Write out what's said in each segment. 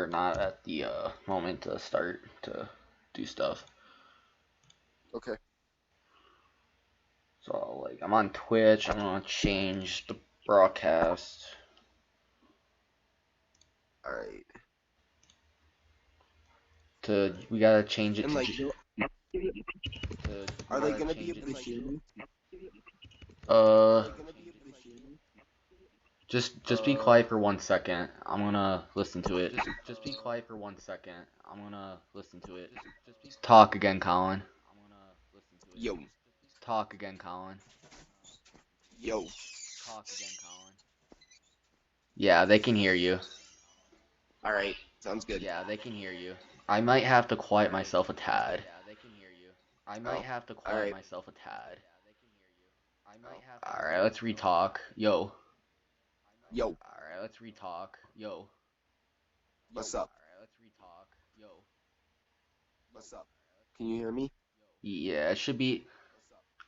or not at the moment to start to do stuff. Okay. So like I'm on Twitch. I'm gonna change the broadcast All right. to. We gotta change it And to. like, We are they gotta gonna be change able to it hear me? to. Just be quiet for 1 second. I'm gonna listen to it. Just be quiet for 1 second. I'm gonna listen to it. Talk again, Colin. Yo, Talk again, Colin. yo. Talk again, Colin. Yeah, they can hear you. All right. Sounds good. Yeah, they can hear you. I might have to quiet myself a tad. I might Oh, have to all quiet right. myself a tad. Oh, Alright, let's retalk. Yo. yo. Alright, let's retalk. Yo. What's up? What's up? Can you hear me? Yeah, it should be.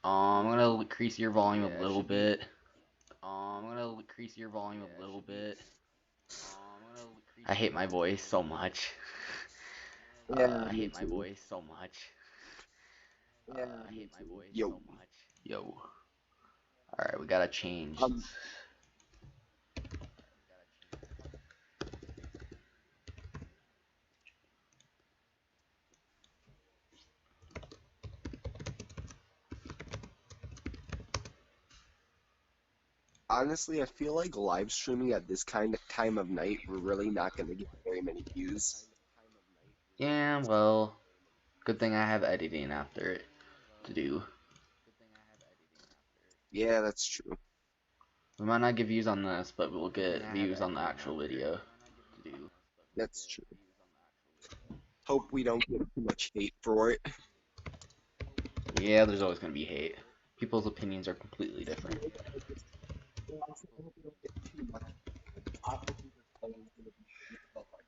I'm gonna increase your volume a little bit. I'm gonna increase your volume a little bit. I hate my voice so much. Yeah, I me hate my too. voice so much. Yeah, I me hate my too. voice Yo. so much. Yo. Alright, we gotta change. Um, Honestly, I feel like live streaming at this kind of time of night, we're really not gonna get very many views. Yeah, well, good thing I have editing after it to do. Yeah, that's true. We might not get views on this, but we'll get views on the actual video to do. That's true. Hope we don't get too much hate for it. Yeah, there's always gonna be hate. People's opinions are completely different. I also hope we don't get too much. Obviously, there's always gonna be hate, but like,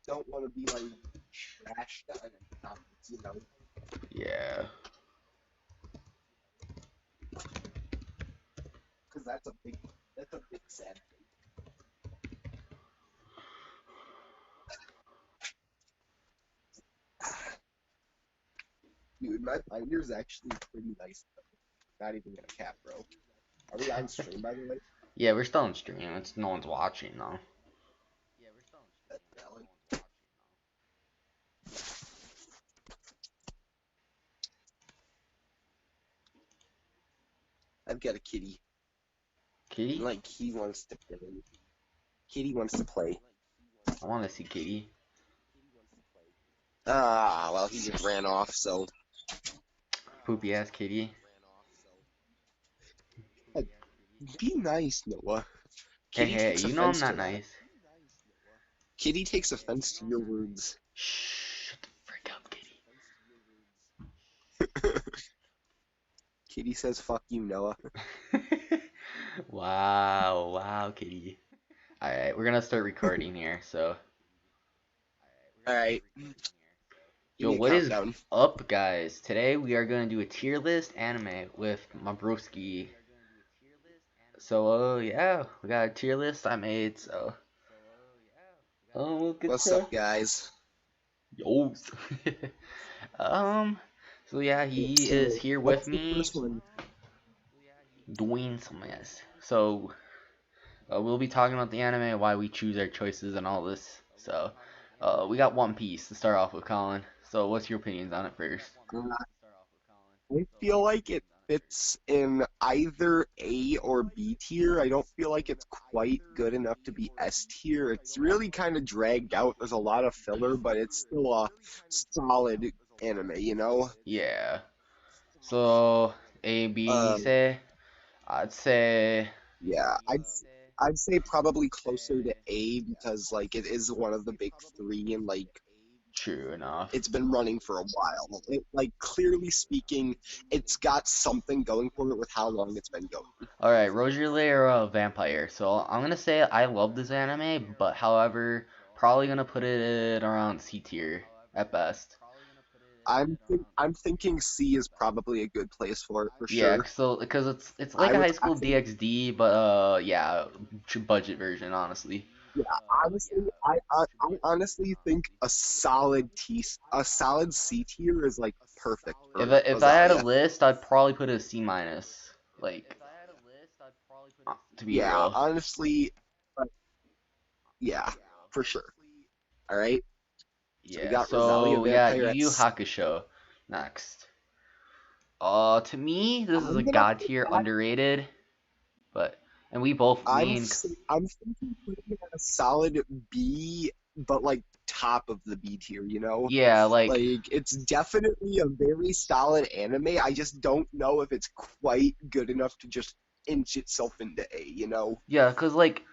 don't want to be like trashed on in comments, you know? Yeah. Because that's a big sad thing. Dude, my binder's actually pretty nice though. Not even gonna cap, bro. Are we on stream by the way? Yeah, we're still on stream. It's no one's watching though. That's valid. I've got a kitty. Kitty? Like he wants to play. Kitty wants to play. I want to see Kitty. Ah, well, he just ran off, so. Poopy ass Kitty. Hey, be nice, Noah. Hey, Kitty hey, takes you know I'm offense to not that. nice. Kitty takes offense to your words. Shh, shut the frick up, Kitty says, fuck you, Noah. Kitty. Wow, wow, Kitty. Alright, we're gonna start recording here, so. Alright, give Yo, me a what is countdown. up, guys? Today we are gonna do a tier list anime with my broski. So, yeah, we got a tier list I made, so. We'll get What's to. up, guys? Yo. um, so yeah, he is So, here with what's the me first one? doing some yes. So, we'll be talking about the anime, why we choose our choices, and all this. So, we got One Piece to start off with, Colin. So, what's your opinions on it first? I feel like it fits in either A or B tier. I don't feel like it's quite good enough to be S tier. It's really kind of dragged out. There's a lot of filler, but it's still a solid anime, you know? Yeah. So, A, B, Um, say? I'd say. yeah, I'd say probably closer to A because like it is one of the big three and like True enough. it's been running for a while. Like clearly speaking, it's got something going for it with how long it's been going. Alright, Roger or Vampire. So I'm gonna say I love this anime, but however, probably gonna put it around C tier at best. I'm thinking C is probably a good place for it for Yeah, sure. so because it's like I a would high school actually, DxD, but yeah, budget version, honestly. yeah, honestly, I honestly think a solid C tier is like perfect for If I had a Azalea. list, I'd probably put it a C minus. Like, to be Yeah, real. honestly, but yeah, for sure. All right, so we Yeah. got Rosalia So yeah, Vampire Yu at Yu C. Hakusho next. To me, this is a I'm gonna god put tier, that. underrated, but and we both me and I'm thinking putting it at a solid B, but like top of the B tier. yeah, like Like it's definitely a very solid anime. I just don't know if it's quite good enough to just inch itself into A. yeah, cause like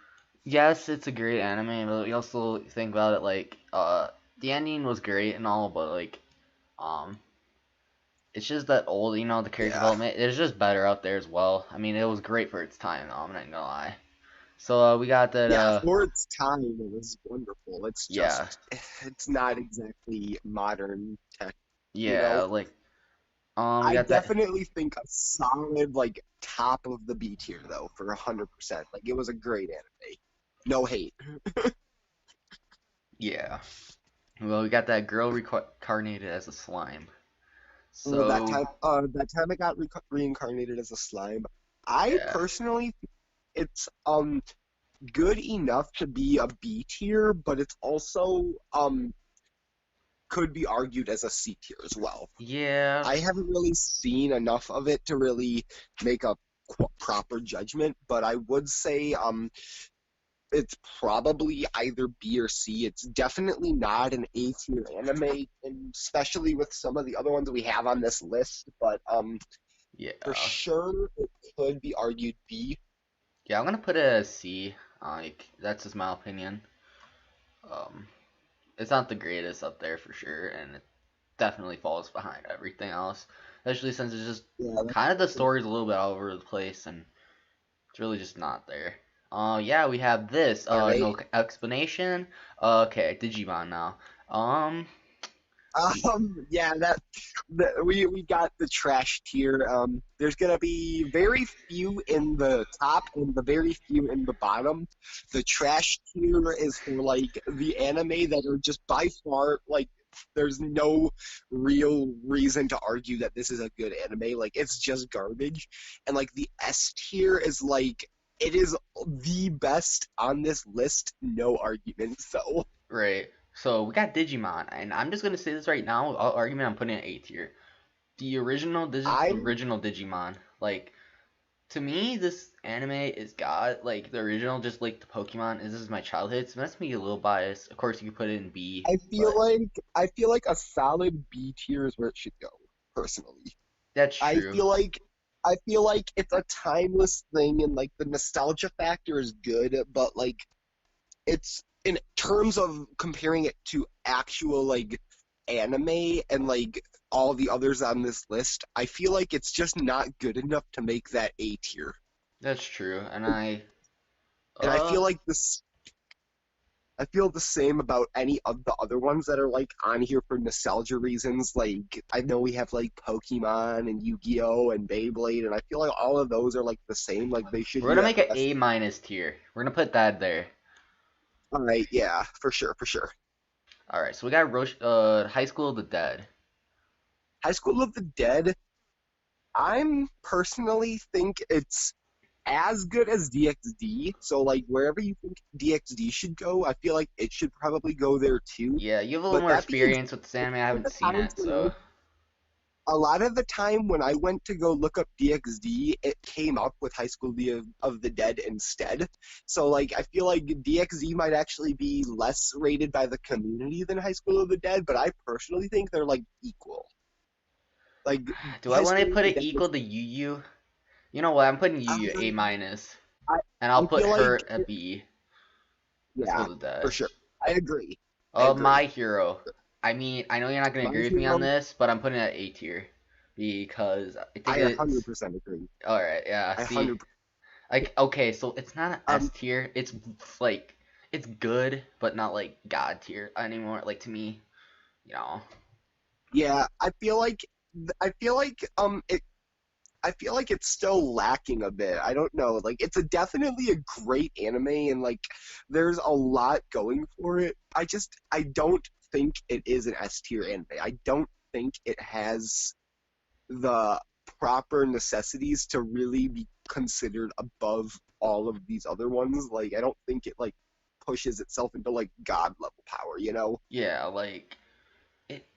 yes, it's a great anime, but we also think about it like the ending was great and all, but like um it's just that old, the character Yeah. development. It's just better out there as well. I mean, it was great for its time, though. I'm not gonna lie. So we got that. Yeah, for its time, it was wonderful. It's Yeah, just, it's not exactly modern tech, you yeah, know? like we I got that. definitely think a solid, like, top of the B tier, though, for 100%. Like, it was a great anime. No hate. Yeah. Well, we got that girl reincarnated as a slime. Well, So that time I got reincarnated as a slime. I yeah, personally, it's, good enough to be a B tier, but it's also, could be argued as a C tier as well. yeah, I haven't really seen enough of it to really make a proper judgment, but I would say it's probably either B or C. It's definitely not an A tier anime, and especially with some of the other ones we have on this list. But for yeah, sure, it could be argued B. yeah. I'm gonna put it as C. Like that's just my opinion. Um, it's not the greatest up there for sure, and it definitely falls behind everything else. Especially since it's just Yeah, kind of the story's a little bit all over the place, and it's really just not there. Yeah, we have this. all right. No explanation. Okay, Digimon now. Um, Yeah, we got the trash tier. There's gonna be very few in the top and the very few in the bottom. The trash tier is for like the anime that are just by far like there's no real reason to argue that this is a good anime. Like it's just garbage. And like the S tier is like it is the best on this list, no argument. So right. So we got Digimon, and I'm just gonna say this right now. Without argument, I'm putting it A tier. This is the I'm original Digimon. Like to me, this anime is God. Like the original, just like the Pokemon. This is my childhood. So that's me a little biased. Of course, you could put it in B, but I feel like a solid B tier is where it should go, personally. that's I true. feel like I feel like it's a timeless thing and like the nostalgia factor is good, but like it's in terms of comparing it to actual like anime and like all the others on this list, I feel like it's just not good enough to make that A tier. That's true. And And uh, I feel the same about any of the other ones that are like on here for nostalgia reasons. Like I know we have like Pokemon and Yu-Gi-Oh and Beyblade, and I feel like all of those are like the same. Like they should we're be gonna at make an best. A minus tier. We're gonna put that there. All right, yeah, for sure, for sure. All right. So we got High School of the Dead. High School of the Dead. I'm personally think it's as good as DxD. So like wherever you think DxD should go, I feel like it should probably go there too. Yeah, you have a little But more that being experience with this anime. I said, haven't seen it, so a lot of the time when I went to go look up DxD, it came up with High School of the Dead instead. So like I feel like DxD might actually be less rated by the community than High School of the Dead, but I personally think they're like equal. Like do I High want to School of put the it Dead was equal to Yu Yu? You know what? I'm putting Yu Yu A um, minus, I and I'll I put feel like her at B. Let's go yeah, to for Dead. sure. I agree. I My agree. Hero. I mean, I know you're not gonna My agree with me on hero, this, but I'm putting it at A tier because I think I it's 100% agree. all right. Yeah. I See, 100 like okay, so it's not an S um tier. It's like it's good, but not like God tier anymore. Like to me, you know. Yeah, I feel like I feel like it's still lacking a bit. I don't know. Like it's a definitely a great anime and like there's a lot going for it. I don't think it is an S tier anime. I don't think it has the proper necessities to really be considered above all of these other ones. Like I don't think it like pushes itself into like god level power, you know? Yeah, like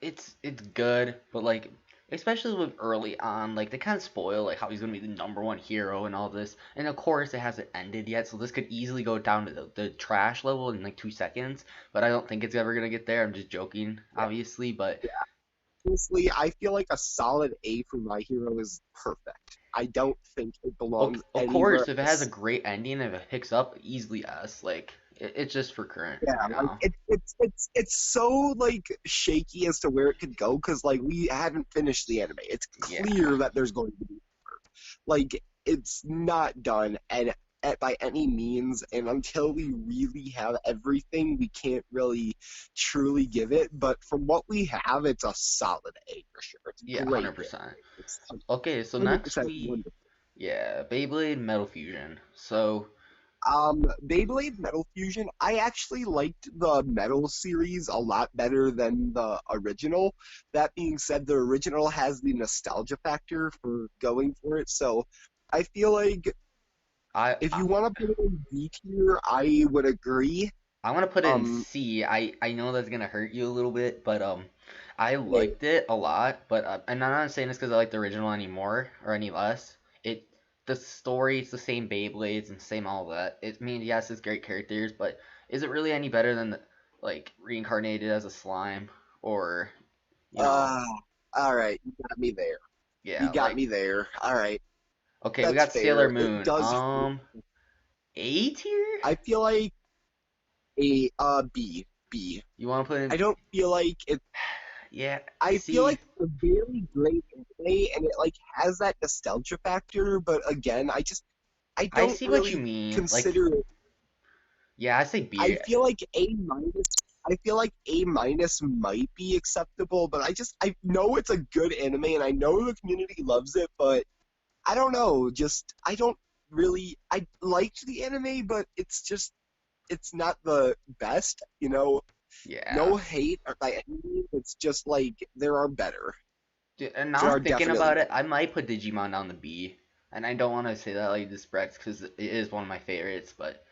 it's good, but like especially with early on, like they kind of spoil like how he's gonna be the number one hero and all this. And of course, it hasn't ended yet, so this could easily go down to the trash level in like 2 seconds. But I don't think it's ever gonna get there. I'm just joking, Yeah. obviously. But Honestly, I feel like a solid A for My Hero is perfect. I don't think it belongs of anywhere course, if it has a else. great ending, if it picks up, easily S. Like it's just for current Yeah, right like now. it's so like shaky as to where it could go because like we haven't finished the anime. It's Yeah, clear that there's going to be like it's not done and by any means, and until we really have everything, we can't really truly give it. But from what we have, it's a solid A for sure. It's yeah, great. 100%. It's Okay, so next 100% we wonderful. yeah, Beyblade Metal Fusion. So Beyblade Metal Fusion, I actually liked the Metal series a lot better than the original. That being said, the original has the nostalgia factor for going for it, so I feel like I if I, you want to put it in B tier, I would agree. I want to put it in Um, C. I know that's gonna hurt you a little bit, but I yeah, liked it a lot. But and I'm not saying this because I like the original anymore or any less. The story, it's the same Beyblades and same all that. I mean, yes, it's great characters, but is it really any better than like reincarnated as a slime or you know? uh, all right, you got me there. You Yeah, got like me there. All right, okay, we that's got Sailor fair. It Moon. does. A tier? I feel like a B. You want to put I in? don't feel like it Yeah, I feel see, like it's a very great anime and it like has that nostalgia factor, but again, I I don't see what you really mean. Like, consider it. yeah, I say I B. feel like A minus I feel like A minus might be acceptable, but I know it's a good anime and I know the community loves it, but I don't know, just I don't really I liked the anime, but it's not the best, you know. Yeah. No hate by any means. It's just like there are better. Dude, and now There I'm are thinking definitely about it, I might put Digimon down the B. And I don't want to say that like disrespect because it is one of my favorites, but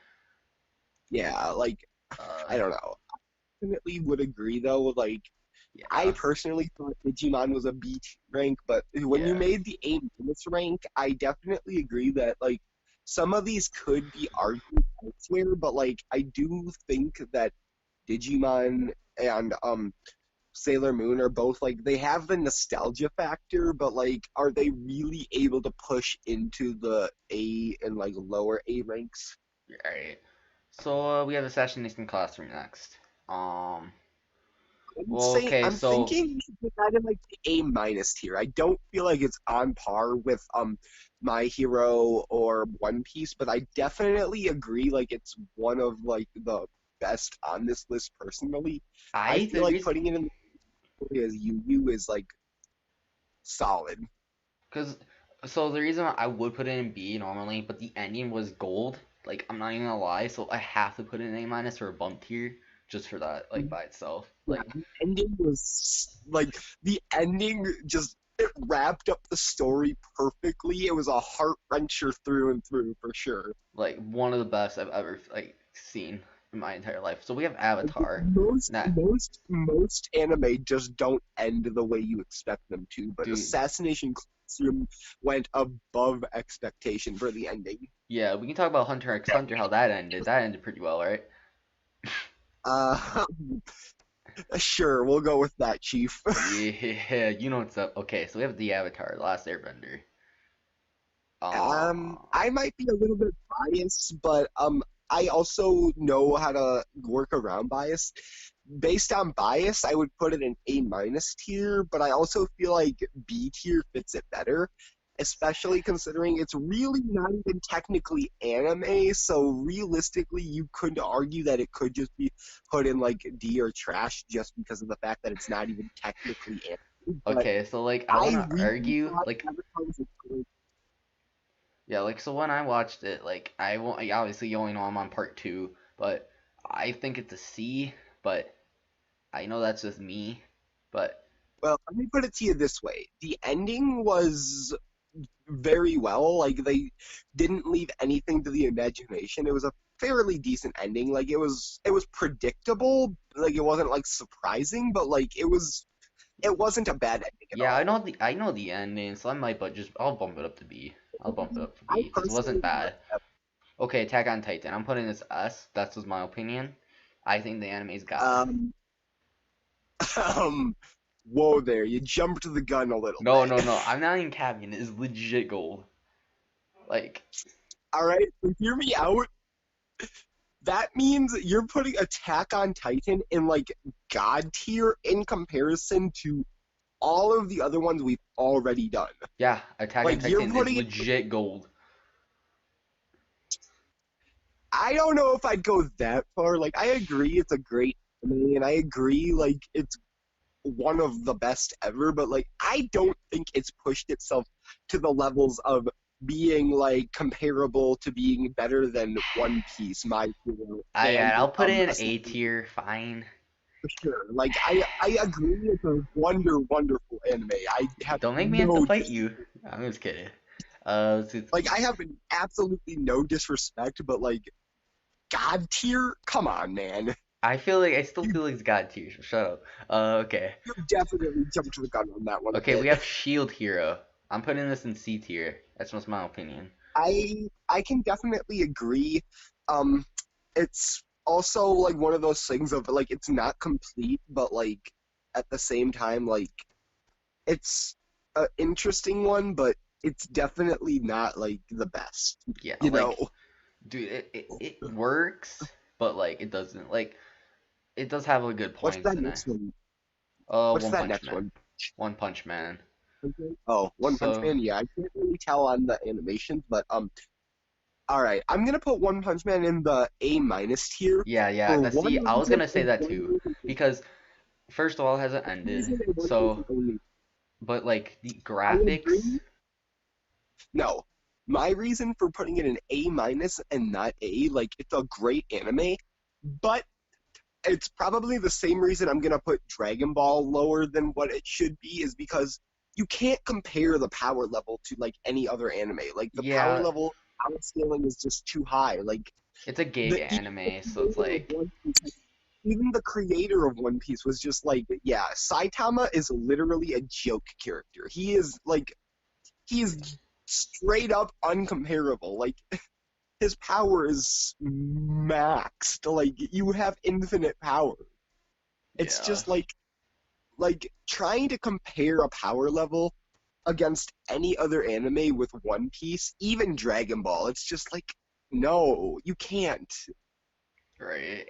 yeah, like uh, I don't know. I definitely would agree though. Like I yeah, personally thought Digimon was a B rank, but when you yeah. made the A minus rank, I definitely agree that like some of these could be argued elsewhere, but like I do think that Digimon and Sailor Moon are both like they have the nostalgia factor, but like are they really able to push into the A and like lower A ranks? Alright. So we have Assassination Classroom next. Um, well, okay, I'm so thinking we should put that in like the A minus tier. I don't feel like it's on par with My Hero or One Piece, but I definitely agree like it's one of like the best on this list personally. I feel the like reason putting it in the category as Yu is like solid. because so the reason I would put it in B normally, but the ending was gold. Like I'm not even gonna lie, so I have to put it in A minus or a bump tier just for that, like by itself. Yeah, Like the ending was like the ending just it wrapped up the story perfectly. It was a heart wrencher through and through for sure. one of the best I've ever like seen in my entire life. So we have Avatar. Most Nah, most most anime just don't end the way you expect them to, but dude, Assassination Classroom went above expectation for the ending. yeah, we can talk about Hunter x Hunter, how that ended. That ended pretty well, right? Uh, sure, we'll go with that, Chief. Yeah, you know what's up. Okay, so we have the Avatar, The Last Airbender. I might be a little bit biased, but I also know how to work around bias. Based on bias, I would put it in A minus tier, but I also feel like B tier fits it better, especially considering it's really not even technically anime. So realistically, you could argue that it could just be put in like D or trash just because of the fact that it's not even technically anime. but Okay, so like I I want to really argue thought like Avatar was a great. yeah, like so when I watched it, like I won't obviously you only know I'm on part two, but I think it's a C, but I know that's just me, but Well, let me put it to you this way: the ending was very well. Like they didn't leave anything to the imagination. It was a fairly decent ending. Like it was predictable. Like it wasn't like surprising, but like it wasn't a bad ending at yeah, all. I know the ending, so I might but just I'll bump it up to B. I'll bump it up to I B because it wasn't personally bad. Okay, Attack on Titan. I'm putting this S. That's just my opinion. I think the anime's God. um um whoa there, you jumped the gun a little No, no, bit. no. I'm not even capping. It is legit gold. Like, All right, so hear me out. That means you're putting Attack on Titan in like god tier in comparison to all of the other ones we've already done. yeah, Attack on Like you're Titan is putting it. legit gold. I don't know if I'd go that far. Like I agree, it's a great anime, and I agree, like it's one of the best ever. But like I don't think it's pushed itself to the levels of being like comparable to being better than One Piece, My Hero, and I'll put it in A Assassin's Creed, tier. Fine. for sure. Like I agree, it's a wonderful anime. I have Don't make me have to no fight dis you. I'm just kidding. like I have absolutely no disrespect, but like god tier, come on, man. I feel like I still You feel like it's God tier. So shut up. Okay. you definitely jumped the gun on that one a Okay, we bit. have Shield Hero. I'm putting this in C tier. That's just my opinion. I can definitely agree. Um, it's also like one of those things of like it's not complete, but like at the same time, like it's an interesting one, but it's definitely not like the best, Yeah, you know. like, dude, it works, but like it doesn't like it does have like good What's points that in it. next one? What's One that Punch next Man. one? One Punch Man. Oh, One Punch So Man. Yeah, I can't really tell on the animations, but all right, I'm gonna put One Punch Man in the A minus tier yeah, yeah. for Now one see, I was reason gonna say and that one too reason, because first of all, it hasn't one ended. reason and one reason So, only. but like the I graphics, agree. No, my reason for putting it in A minus and not A, like it's a great anime, but it's probably the same reason I'm gonna put Dragon Ball lower than what it should be is because you can't compare the power level to like any other anime. Like the power yeah, level, power scaling is just too high. Like it's a gig the anime, so it's like, Even the creator of One Piece was just like, yeah, Saitama is literally a joke character. He is straight up uncomparable. Like his power is maxed. Like you have infinite power. It's yeah, just like trying to compare a power level against any other anime with One Piece, even Dragon Ball. It's just like no, you can't. right.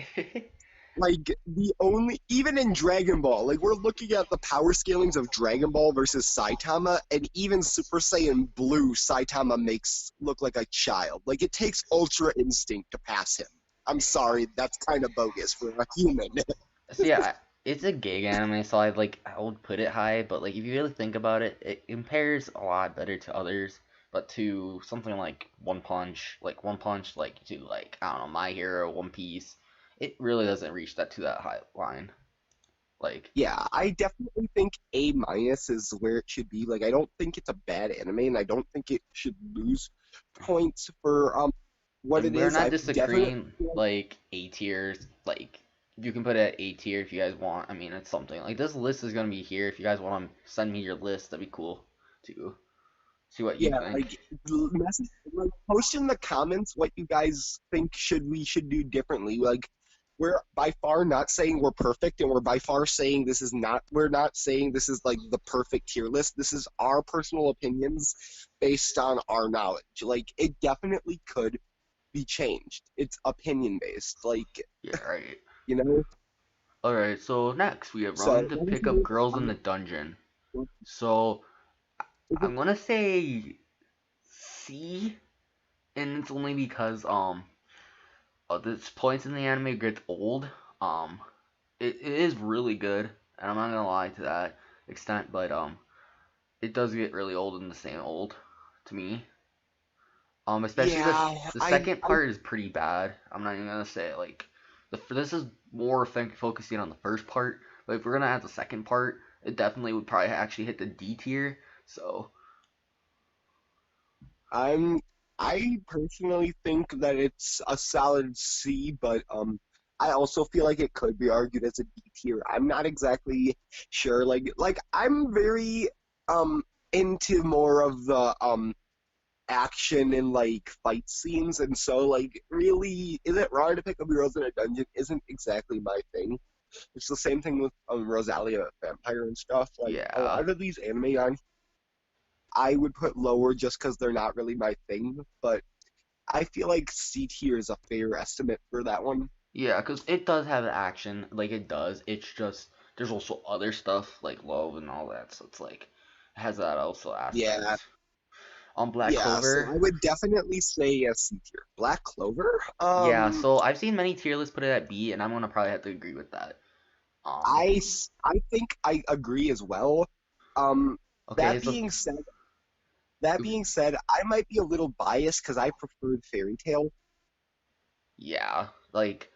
Like the only even in Dragon Ball, like we're looking at the power scalings of Dragon Ball versus Saitama, and even Super Saiyan Blue, Saitama makes look like a child. Like it takes Ultra Instinct to pass him. I'm sorry, that's kind of bogus for a human. So yeah, it's a gig anime, so I would put it high, but like if you really think about it, it compares a lot better to others, but to something like One Punch, like to like I don't know, My Hero, One Piece, it really doesn't reach that to that high line. Like Yeah, I definitely think A minus is where it should be. Like I don't think it's a bad anime, and I don't think it should lose points for what and it we're is. not I've definitely disagreeing like A tiers, like you can put it at A tier if you guys want. I mean, it's something like this list is gonna be here. If you guys want to send me your list, that'd be cool to see what you yeah, think. like message, like post in the comments what you guys think we should do differently. Like we're by far not saying we're perfect, and we're by far saying this is not. We're not saying this is like the perfect tier list. This is our personal opinions based on our knowledge. Like it definitely could be changed. It's opinion based. Like Yeah, right. you know. Alright, so next we have So Run to let us pick know up in girls the in the comments. dungeon. What So is it? I'm gonna say C, and it's only because this points in the anime gets old. Um, it is really good, and I'm not gonna lie to that. extent, but it does get really old in the same old to me. Especially Yeah, the I, second I part is pretty bad. I'm not even gonna say it, like this is more focusing on the first part, but if we're gonna add the second part, it definitely would probably actually hit the D tier. So I'm I personally think that it's a solid C, but I also feel like it could be argued as a D tier. I'm not exactly sure. Like I'm very um into more of the action and like fight scenes, and so like really, is it wrong to pick up Heroes in a Dungeon? Isn't exactly my thing. It's the same thing with Rosalia Vampire and stuff. Like a yeah, lot of these anime on I would put lower just because they're not really my thing, but I feel like C tier is a fair estimate for that one. yeah, because it does have action, like it does. It's just there's also other stuff like love and all that, so it's like it has that also Yeah, aspect. On Black yeah. So Clover, I would definitely say a C tier. Black Clover. yeah. So I've seen many tier lists put it at B, and I'm gonna probably have to agree with that. Um, I think I agree as well. Um, okay, that so being said, that being said, I might be a little biased because I preferred Fairy Tale. yeah, like,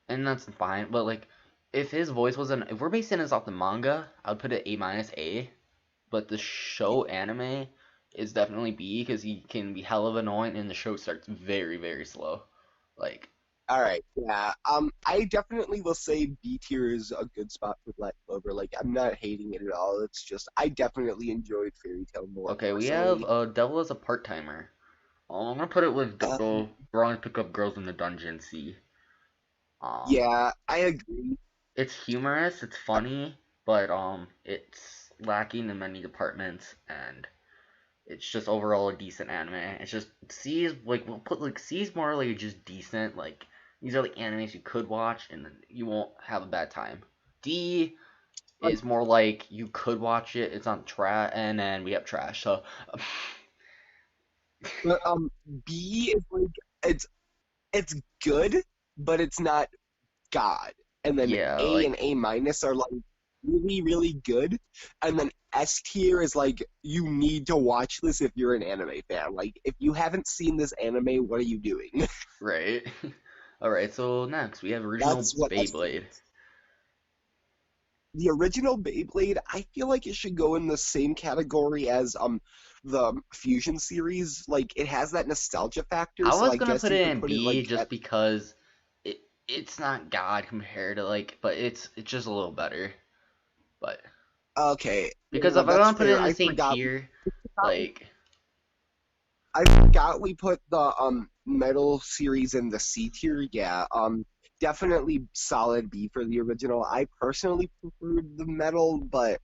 and that's fine. But like, if his voice wasn't, if we're basing this off the manga, I would put it A minus A. But the show anime is definitely B because he can be hell of annoying, and the show starts very very slow. Like, All right, yeah. I definitely will say B tier is a good spot for Black Clover. Like, I'm not hating it at all. It's just I definitely enjoyed Fairy Tale more okay, we have personally. Devil as a part timer. I'm gonna put it with Uh, go Wrong to Pick Up Girls in the Dungeon C. Um, yeah, I agree. it's humorous, it's funny, but it's lacking in many departments, and it's just overall a decent anime. It's just C is like we'll put like C is more like just decent. Like these are like animes you could watch and then you won't have a bad time. D But, is more like you could watch it. It's on trash, and then we have trash. So but B is like it's good, but it's not God. And then yeah, A and like A minus are like really, really good. And then S tier is like you need to watch this if you're an anime fan. Like if you haven't seen this anime, what are you doing? right. All right. So next we have original That's what S tier Beyblade. is. The original Beyblade, I feel like it should go in the same category as the Fusion series. Like it has that nostalgia factor, I so was I gonna guess put you it could in put it B like just at because it's not God compared to like, but it's just a little better. But okay, because yeah, if I that's want to put it fair. in the same tier, like I forgot we put the metal series in the C tier. Yeah, definitely solid B for the original. I personally preferred the metal, but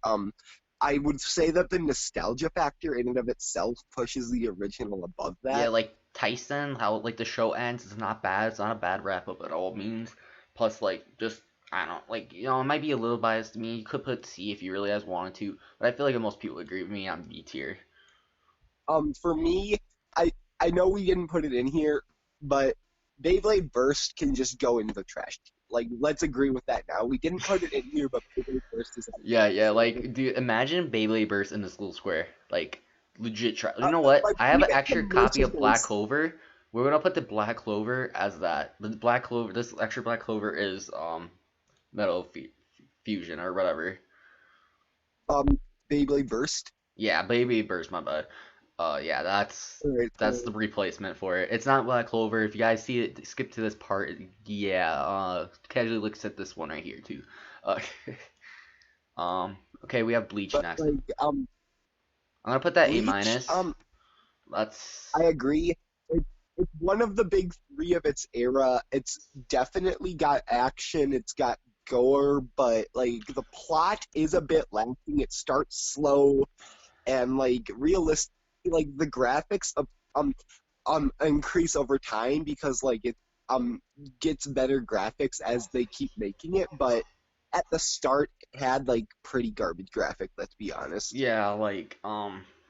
I would say that the nostalgia factor in and of itself pushes the original above yeah, that. like Tyson, how like the show ends, it's not bad. It's not a bad wrap up at all means. Plus, like just I don't know, like it might be a little biased to me. You could put C if you really guys wanted to, but I feel like most people agree with me on B tier. For me, I I know we didn't put it in here, but Beyblade Burst can just go in the trash. Like, let's agree with that now. We didn't put it in here, but Beyblade Burst is Yeah, absolutely yeah, fair. like dude, imagine Beyblade Burst in the school square, like legit. You know what? Like I have an even the extra copy of Black merchandise. Clover. We're gonna put the Black Clover as that. The Black Clover, this extra Black Clover is Metal Fusion or whatever. um Beyblade Burst. Yeah, Baby Burst, my bad. Yeah, Alright, that's the replacement for it. It's not Black Clover. If you guys see it, skip to this part. Yeah, casually looks at this one right here too. Uh, okay, we have Bleach but next. like I'm gonna put that A Bleach, minus. That's I agree. It, it's one of the big three of its era. It's definitely got action. It's got gore, but like the plot is a bit lacking. It starts slow and like realistic. Like the graphics of increase over time because like it um gets better graphics as they keep making it, but at the start it had like pretty garbage graphic, let's be honest. yeah, like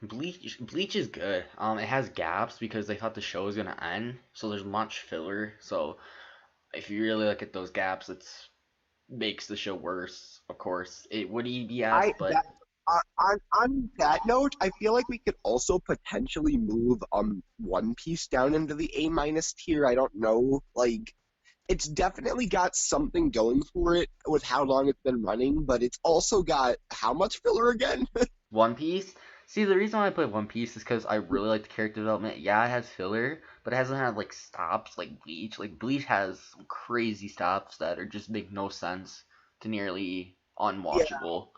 Bleach is good. It has gaps because they thought the show was gonna end, so there's much filler. So if you really look at those gaps, it's makes the show worse. Of course, it would be I asked, that but. On that note, I feel like we could also potentially move One Piece down into the A minus tier. I don't know, like it's definitely got something going for it with how long it's been running, but it's also got how much filler again? One Piece. See, the reason why I put One Piece is because I really like the character development. Yeah, it has filler, but it hasn't had like stops like Bleach. Like Bleach has some crazy stops that are just make no sense to nearly Yeah, unwatchable.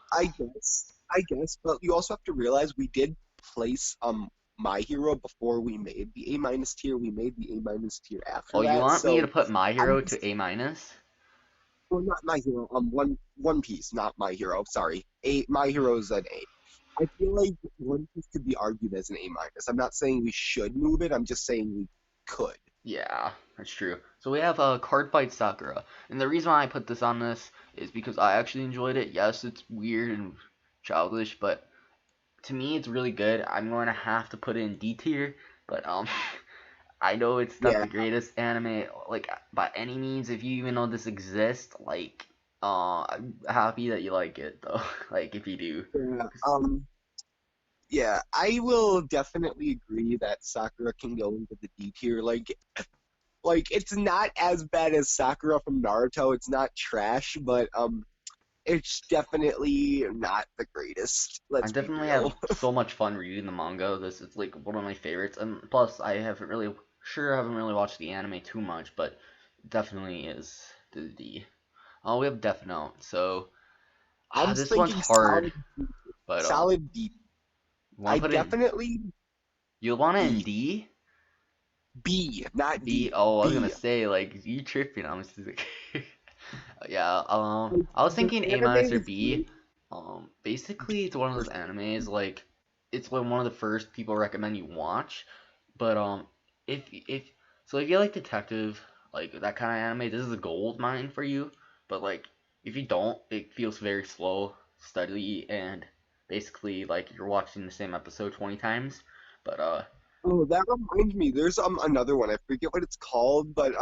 I guess, but you also have to realize we did place My Hero before we made the A minus tier. We made the A minus tier Oh, after you that, want me to so put My I'm Hero just to A minus? well, not My Hero. One Piece, not My Hero. Sorry, A My Hero's an A. I feel like One Piece could be argued as an A minus. I'm not saying we should move it. I'm just saying we could. Yeah, that's true. So we have Card Fight Sakura, and the reason why I put this on this is because I actually enjoyed it. Yes, it's weird and childish, but to me it's really good. I'm going to have to put it in D tier, but I know it's not Yeah, the greatest anime like by any means. If you even know this exists, like, I'm happy that you like it though. Like if you do, yeah. Yeah, I will definitely agree that Sakura can go into the D tier. Like it's not as bad as Sakura from Naruto. It's not trash, but it's definitely not the greatest. I Let's be definitely real. had so much fun reading the manga. This is like one of my favorites, and plus I haven't really watched the anime too much, but definitely is the D. Oh, we have Death Note, so I'm this one's thinking hard, but solid D. you want I to put it in? definitely You want it in B, D? B, not B? D, Oh, I was gonna B. say like you tripping. I'm just like, yeah. Like, I was the thinking A anime minus or is B. great. Basically, it's one of those animes like it's one of the first people recommend you watch. But if so, if you like detective like that kind of anime, this is a gold mine for you. But like if you don't, it feels very slow, steady, and basically like you're watching the same episode 20 times. But Oh, that reminds me. There's another one. I forget what it's called, but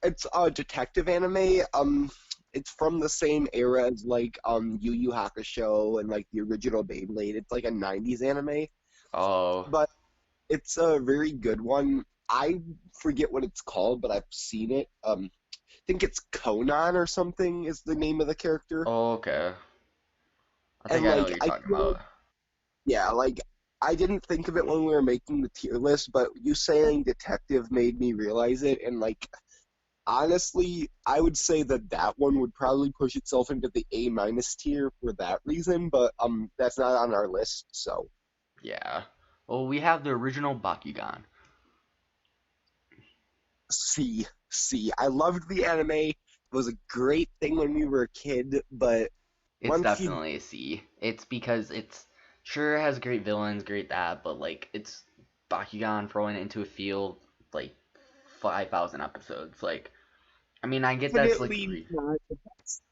it's a detective anime. It's from the same era as like Yu Yu Hakusho and like the original Beyblade. It's like a '90s anime, oh but it's a very good one. I forget what it's called, but I've seen it. I think it's Conan or something is the name of the character. oh okay, I think And I know what like you're I talking feel like about. yeah, like I didn't think of it when we were making the tier list, but you saying detective made me realize it. And like honestly, I would say that that one would probably push itself into the A minus tier for that reason, but that's not on our list. So Yeah. Well, we have the original Bakugan. C, C. I loved the anime. It was a great thing when we were a kid, but It's once you definitely a C. It's because it's sure has great villains, great that, but like it's Bakugan throwing it into a field like 5,000 episodes. Like, I mean, I get that's like the definitely not the best.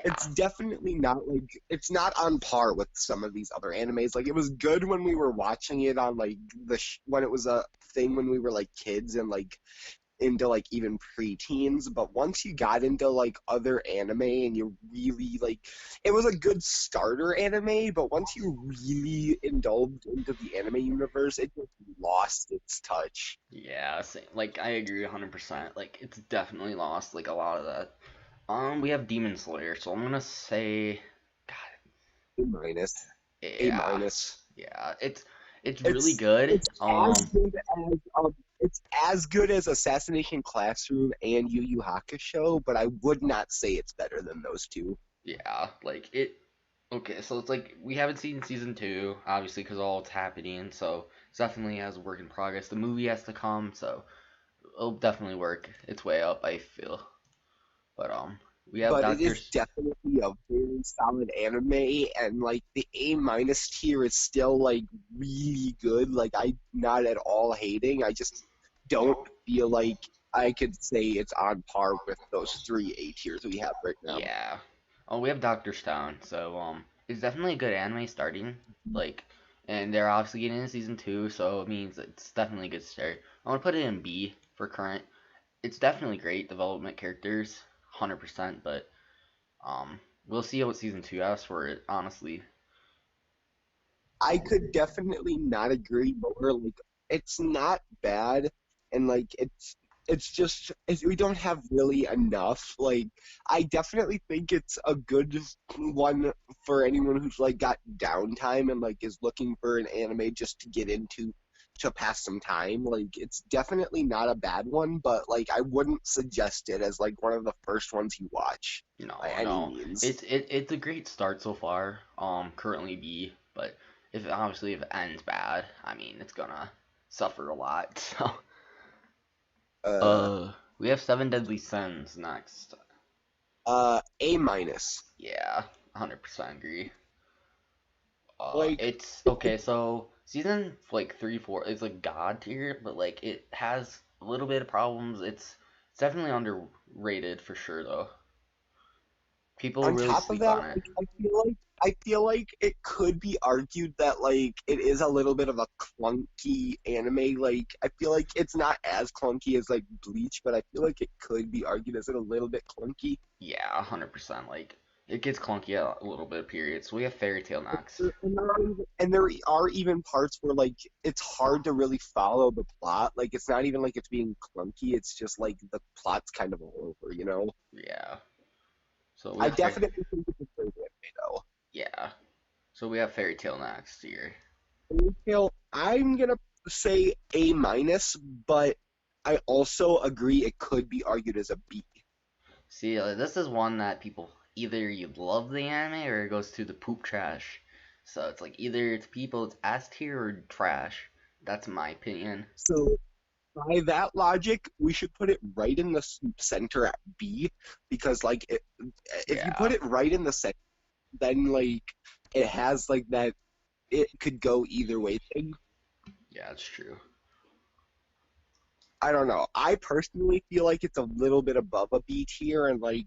It's yeah. definitely not like it's not on par with some of these other animes. Like it was good when we were watching it on like when it was a thing when we were like kids and like into like even preteens, but once you got into like other anime and you really like it was a good starter anime, but once you really indulged into the anime universe, it just lost its touch. Yeah, same. Like I agree 100%. Like it's definitely lost like a lot of that. We have Demon Slayer, so I'm gonna say, A minus. A yeah, minus. yeah. It's really It's good. it's as good as it's as good as Assassination Classroom and Yu Yu Hakusho, but I would not say it's better than those two. Yeah, like it. Okay, so it's like we haven't seen season two, obviously, because all it's happening. So it's definitely as a work in progress. The movie has to come, so it'll definitely work its way up. I feel, but we have But it Doctor. is definitely a very solid anime, and like the A minus tier is still like really good. Like I'm not at all hating. I just don't feel like I could say it's on par with those three A tiers we have right now. Yeah. Oh, we have Doctor Stone, so it's definitely a good anime starting. Like, and they're obviously getting into season two, so it means it's definitely a good start. I want to put it in B for current. It's definitely great development characters, 100%, but We'll see what season two has for it, honestly. I could definitely not agree more. Like, it's not bad, and like we don't have really enough. Like, I definitely think it's a good one for anyone who's like got downtime and like is looking for an anime just to get into to pass some time. Like, it's definitely not a bad one, but like I wouldn't suggest it as like one of the first ones you watch by No, any no, means. it's a great start so far. Currently B, but if it ends bad, I mean it's gonna suffer a lot. So, Uh, uh, we have Seven Deadly Sins next. A minus. Yeah, 100% agree. Like, It's okay. So season like three, four is like god tier, but like it has a little bit of problems. It's definitely underrated for sure though. People on really top of sleep that, on it. like I feel like it could be argued that like it is a little bit of a clunky anime. Like I feel like it's not as clunky as like Bleach, but I feel like it could be argued as it a little bit clunky. Yeah, 100%. Like it gets clunky at a little bit of periods. So we have Fairy Tail next. And there are even parts where like it's hard to really follow the plot. Like it's not even like it's being clunky. It's just like the plot's kind of all over, you know. Yeah. So we I have definitely think it's a great anime though. yeah. So we have Fairy Tail next here. Retail, I'm gonna say A minus, but I also agree it could be argued as a B. See, this is one that people either you love the anime or it goes to the poop trash. So it's like either it's people it's S tier or trash. That's my opinion. So by that logic, we should put it right in the center at B because if you Yeah. put it right in the center, then like it has like that it could go either way thing. Yeah, it's true. I don't know. I personally feel like it's a little bit above a B tier, and like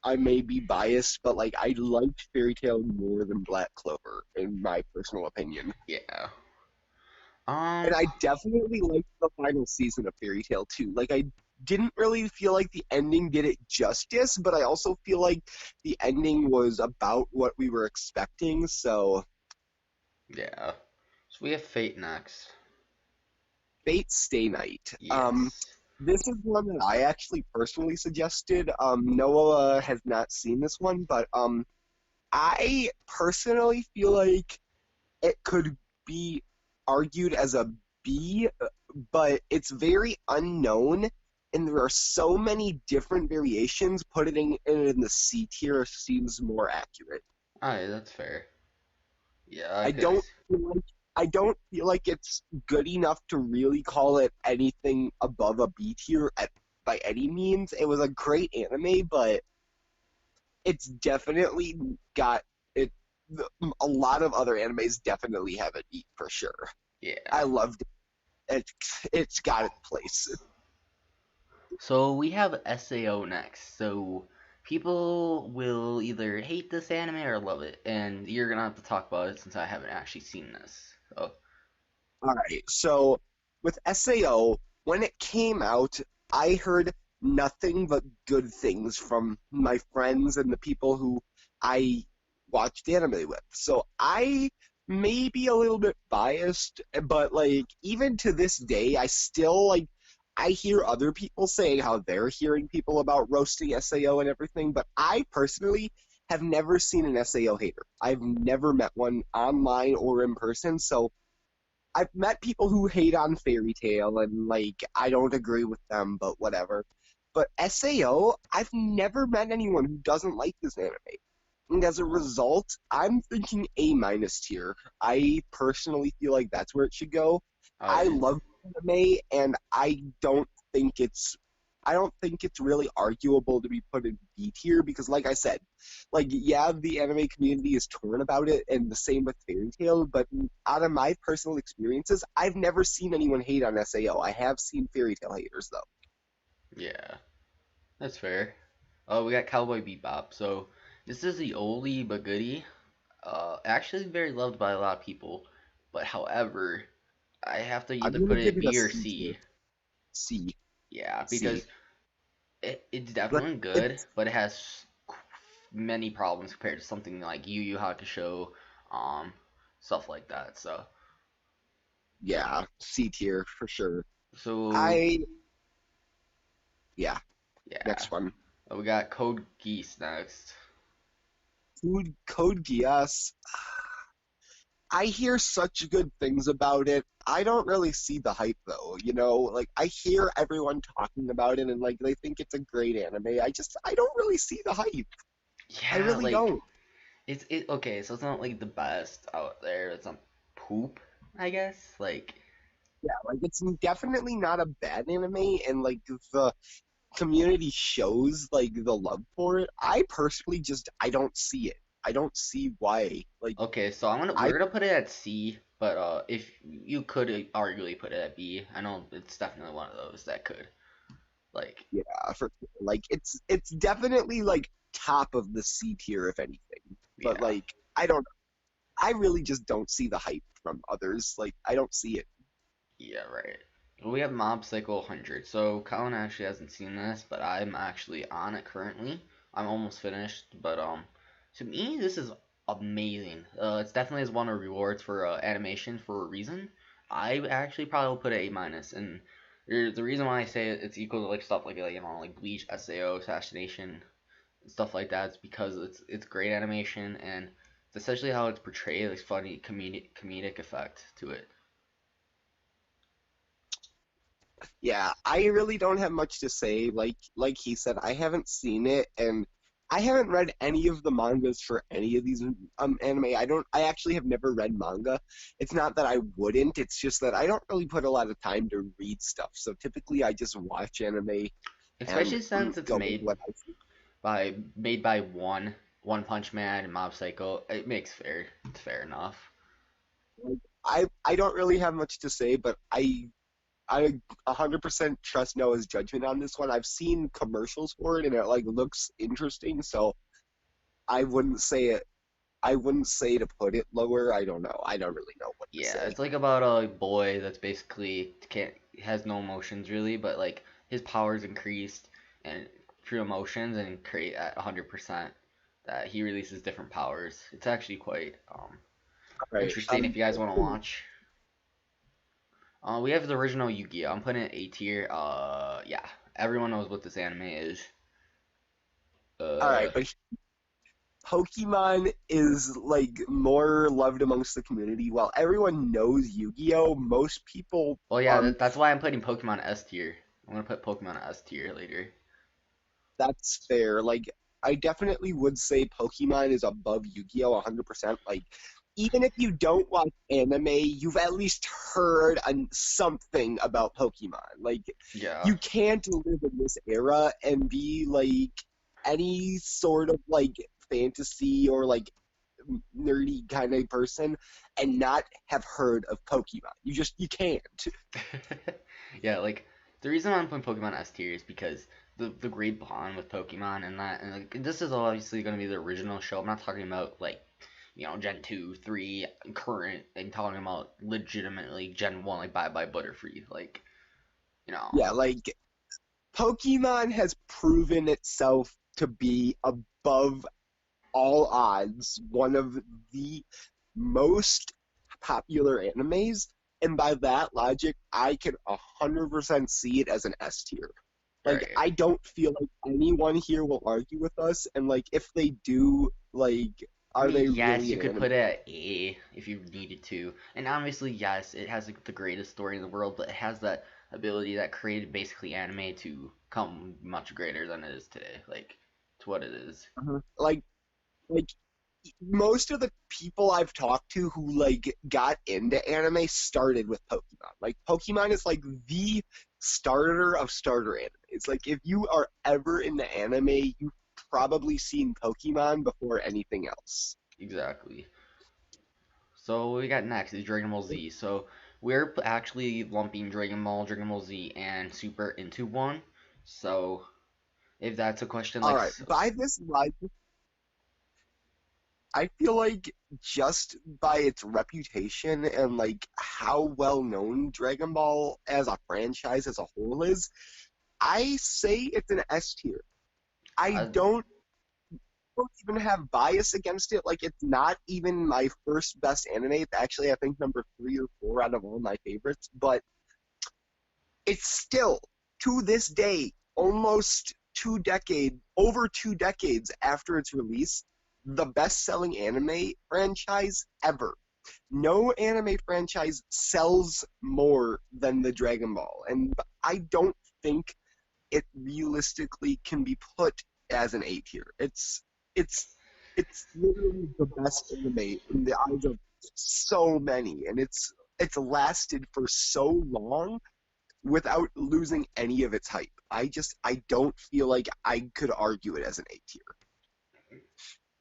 I may be biased, but like I liked Fairy Tail more than Black Clover, in my personal opinion. Yeah. And Um. I definitely liked the final season of Fairy Tail too. Like I didn't really feel like the ending did it justice, but I also feel like the ending was about what we were expecting. So Yeah. So we have Fate next. Fate Stay Night. Yes. This is one that I actually personally suggested. Noah has not seen this one, but I personally feel like it could be argued as a B, but it's very unknown, and there are so many different variations. Putting it in the C tier seems more accurate. Alright, that's fair. Yeah, I I could. don't feel like I don't feel like it's good enough to really call it anything above a B tier by any means. It was a great anime, but it's definitely got it. A lot of other animes definitely have it beat for sure. I Yeah. loved it. It's got its place. So we have SAO next. So people will either hate this anime or love it, and you're gonna have to talk about it since I haven't actually seen this. So All right. So with SAO, when it came out, I heard nothing but good things from my friends and the people who I watched anime with. So I may be a little bit biased, but like even to this day, I still like I hear other people saying how they're hearing people about roasting SAO and everything, but I personally have never seen an SAO hater. I've never met one online or in person, so I've met people who hate on Fairy Tail and like I don't agree with them, but whatever. But SAO, I've never met anyone who doesn't like this anime. And as a result, I'm thinking A minus tier. I personally feel like that's where it should go. I I love anime, and I don't think it's really arguable to be put in B tier because, like I said, like yeah, the anime community is torn about it, and the same with Fairy Tail. But out of my personal experiences, I've never seen anyone hate on SAO. I have seen Fairy Tail haters though. yeah, that's fair. We got Cowboy Bebop. So this is the oldie but goodie. Actually very loved by a lot of people. But however, I have to I'm either gonna put it give it a B or C tier. C. C, Yeah, C. because it's But definitely good, it's but it has many problems compared to something like Yu Yu Hakusho, um, stuff like that. Yeah, C tier for sure. So I yeah, yeah, next one. we got Code Geass next. Food Code Geass. I hear such good things about it. I don't really see the hype though, you know? Like I hear everyone talking about it and like they think it's a great anime. I don't really see the hype. I Yeah, really like don't. it okay, so it's not like the best out there. It's not poop, I guess. Like Yeah, like it's definitely not a bad anime and like the community shows like the love for it. I personally just I don't see it. I don't see why. Like okay, so I we're gonna put it at C, but if you could arguably put it at B, I know it's definitely one of those that could. Like yeah, for like it's definitely like top of the C tier if anything. But yeah. like I don't I really just don't see the hype from others. Like I don't see it. Yeah, right. Well, we have Mob Psycho 100. So Colin actually hasn't seen this, but I'm actually on it currently. I'm almost finished, but to me this is amazing. It's definitely has won a rewards for animation for a reason. I actually probably will put it A minus, and the reason why I say it's equal to like stuff like like Bleach, Sao, Assassination, stuff like that is because it's great animation and it's essentially how it's portrayed, like funny comedic effect to it. Yeah, I really don't have much to say. Like he said, I haven't seen it and I haven't read any of the mangas for any of these anime. I actually have never read manga. It's not that I wouldn't, it's just that I don't really put a lot of time to read stuff. So typically I just watch anime and Especially since it's go with what I see. made by One Punch Man and Mob Psycho, it makes it's fair enough. Like, I don't really have much to say, but I 100% trust Noah's judgment on this one. I've seen commercials for it and it like looks interesting, so I wouldn't say it. I wouldn't say to put it lower. I don't know. I don't really know what to Yeah, say. it's like about a boy that's basically can't has no emotions really, but like his powers increased and through emotions and create at 100% that he releases different powers. It's actually quite All right. interesting if you guys want to watch. We have the original Yu-Gi-Oh! I'm putting it A tier. Yeah, everyone knows what this anime is. All right, Uh, but Pokemon is like more loved amongst the community. While everyone knows Yu-Gi-Oh, most people well, yeah, aren't. that's why I'm putting Pokemon S tier. I'm gonna put Pokemon S tier later. That's fair. Like I definitely would say Pokemon is above Yu-Gi-Oh 100%. Like even if you don't watch anime, you've at least heard something about Pokemon. Like Yeah, you can't live in this era and be like any sort of like fantasy or like nerdy kind of person and not have heard of Pokemon. You can't. yeah. Like the reason I'm putting Pokemon S tier is because the great bond with Pokemon and that, and like, this is obviously gonna be the original show. I'm not talking about like Gen 2, 3, current, and talking about legitimately Gen 1, like Bye Bye Butterfree. Like, you know, Yeah, like Pokemon has proven itself to be above all odds one of the most popular animes, and by that logic, I can 100% see it as an S tier. Like, right. I don't feel like anyone here will argue with us, and like, if they do, like, I are mean, they yes, really you an could anime? put it at A if you needed to. And obviously, yes, it has like, the greatest story in the world, but it has that ability that created basically anime to come much greater than it is today. Like, to what it is. Like most of the people I've talked to who like got into anime started with Pokemon. Like Pokemon is like the starter of starter anime. It's like if you are ever into anime, you've probably seen Pokemon before anything else. Exactly. So what we got next is Dragon Ball Z. So we're actually lumping Dragon Ball Z, and Super into one. So if that's a question All like, right, by this logic, I feel like just by its reputation and like how well known Dragon Ball as a franchise as a whole is, I say it's an S tier. I uh, don't don't even have bias against it. Like it's not even my first best anime. It's actually I think number 3 or 4 out of all my favorites. But it's still to this day, almost over 2 decades after its release, the best-selling anime franchise ever. No anime franchise sells more than the Dragon Ball, and I don't think it realistically can be put as an A tier. It's it's literally the best anime in the eyes of so many, and it's lasted for so long without losing any of its hype. I don't feel like I could argue it as an A tier.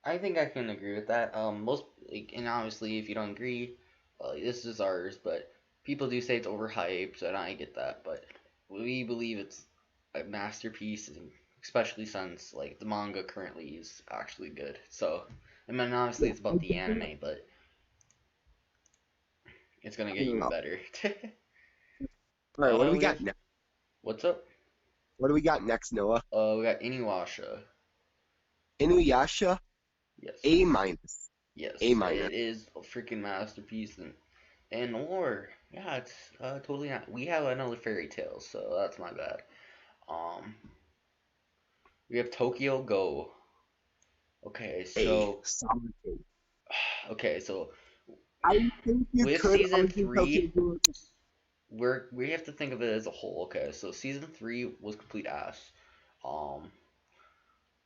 I think I can agree with that. Most like, and obviously, if you don't agree, this is ours. But people do say it's overhyped, and I get that. But we believe it's a masterpiece, and especially since like the manga currently is actually good. So, I mean, obviously, Yeah, it's I about the definitely anime, but it's gonna I get don't even know. better. All right, what do we We have got next? what's up? What do we got next, Noah? We got Inuyasha. Inuyasha, Yes, A minus, A yes, minus. it is a freaking masterpiece, and or yeah, it's totally not. We have another fairy tale, so that's my bad. Um, we have Tokyo Go. Okay, A so solid A. okay, so I think you with could season argue Tokyo three, Ghoul. we have to think of it as a whole. Okay, so season three was complete ass. Um,